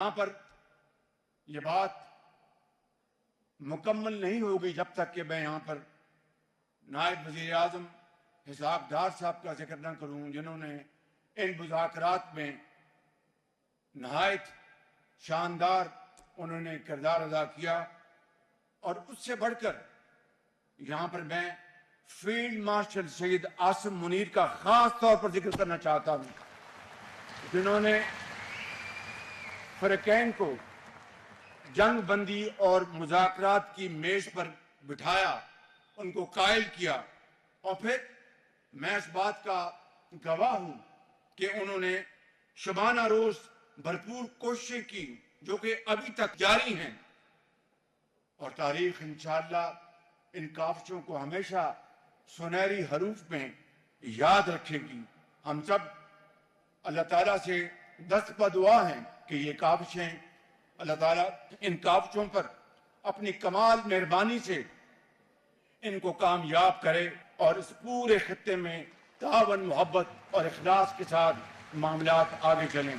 یہاں پر یہ بات مکمل نہیں ہوگی جب تک کہ میں یہاں پر نائب وزیر اعظم حساب دار صاحب کا ذکر نہ کروں، جنہوں نے ان مذاکرات میں نہایت شاندار انہوں نے کردار ادا کیا۔ اور اس سے بڑھ کر یہاں پر میں فیلڈ مارشل سید عاصم منیر کا خاص طور پر ذکر کرنا چاہتا ہوں، جنہوں نے فریقین کو جنگ بندی اور مذاکرات کی میز پر بٹھایا، ان کو قائل کیا، اور پھر میں اس بات کا گواہ ہوں کہ انہوں نے شبانہ روز بھرپور کوششیں کی جو کہ ابھی تک جاری ہیں، اور تاریخ انشاءاللہ ان کاوشوں کو ہمیشہ سنہری حروف میں یاد رکھے گی۔ ہم سب اللہ تعالیٰ سے دست بدعا ہیں کہ یہ کاوشیں اللہ تعالیٰ ان کاوشوں پر اپنی کمال مہربانی سے ان کو کامیاب کرے اور اس پورے خطے میں تعاون، محبت اور اخلاص کے ساتھ معاملات آگے چلیں۔